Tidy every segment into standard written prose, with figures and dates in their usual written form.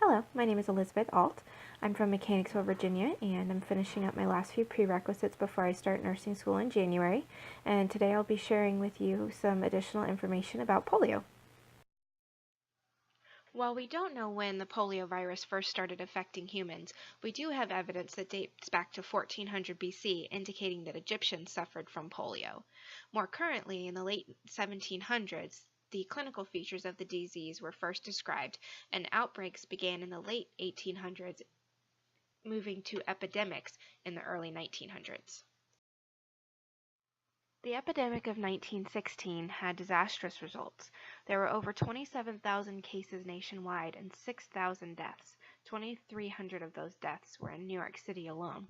Hello, my name is Elizabeth Alt. I'm from Mechanicsville, Virginia, and I'm finishing up my last few prerequisites before I start nursing school in January. And today I'll be sharing with you some additional information about polio. While we don't know when the polio virus first started affecting humans, we do have evidence that dates back to 1400 BC, indicating that Egyptians suffered from polio. More currently, in the late 1700s, the clinical features of the disease were first described, and outbreaks began in the late 1800s, moving to epidemics in the early 1900s. The epidemic of 1916 had disastrous results. There were over 27,000 cases nationwide and 6,000 deaths. 2,300 of those deaths were in New York City alone.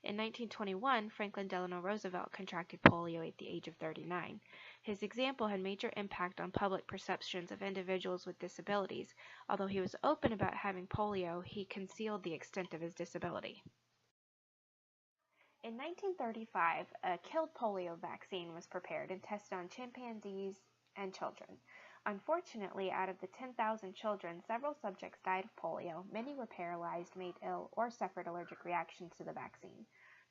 In 1921, Franklin Delano Roosevelt contracted polio at the age of 39. His example had major impact on public perceptions of individuals with disabilities. Although he was open about having polio, he concealed the extent of his disability. In 1935, a killed polio vaccine was prepared and tested on chimpanzees and children. Unfortunately, out of the 10,000 children, several subjects died of polio, many were paralyzed, made ill, or suffered allergic reactions to the vaccine.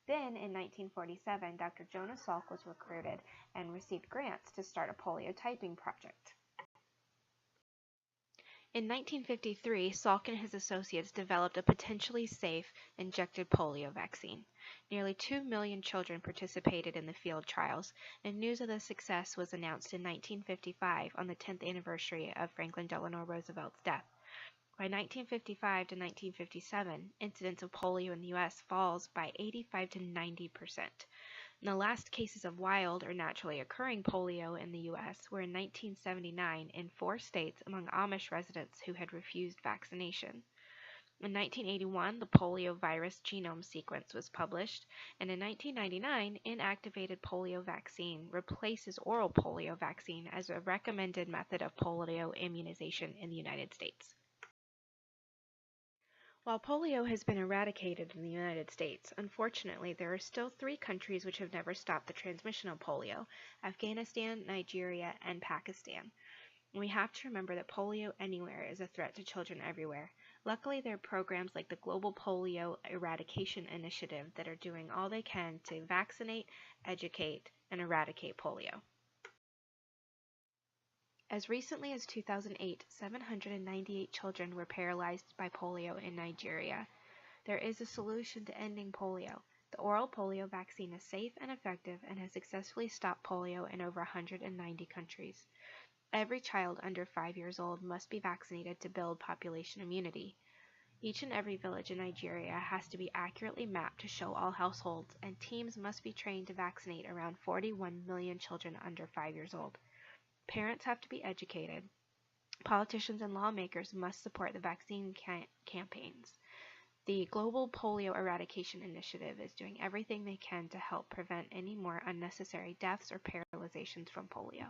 Then, in 1947, Dr. Jonah Salk was recruited and received grants to start a polio typing project. In 1953, Salk and his associates developed a potentially safe injected polio vaccine. Nearly 2 million children participated in the field trials, and news of the success was announced in 1955 on the 10th anniversary of Franklin Delano Roosevelt's death. By 1955 to 1957, incidence of polio in the U.S. falls by 85 to 90%. The last cases of wild or naturally occurring polio in the U.S. were in 1979 in 4 states among Amish residents who had refused vaccination. In 1981, the polio virus genome sequence was published, and in 1999, inactivated polio vaccine replaces oral polio vaccine as a recommended method of polio immunization in the United States. While polio has been eradicated in the United States, unfortunately there are still 3 countries which have never stopped the transmission of polio: Afghanistan, Nigeria, and Pakistan. We have to remember that polio anywhere is a threat to children everywhere. Luckily, there are programs like the Global Polio Eradication Initiative that are doing all they can to vaccinate, educate, and eradicate polio. As recently as 2008, 798 children were paralyzed by polio in Nigeria. There is a solution to ending polio. The oral polio vaccine is safe and effective and has successfully stopped polio in over 190 countries. Every child under 5 years old must be vaccinated to build population immunity. Each and every village in Nigeria has to be accurately mapped to show all households, and teams must be trained to vaccinate around 41 million children under 5 years old. Parents have to be educated. Politicians and lawmakers must support the vaccine campaigns. The Global Polio Eradication Initiative is doing everything they can to help prevent any more unnecessary deaths or paralyzations from polio.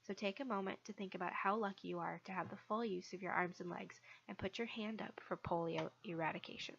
So take a moment to think about how lucky you are to have the full use of your arms and legs, and put your hand up for polio eradication.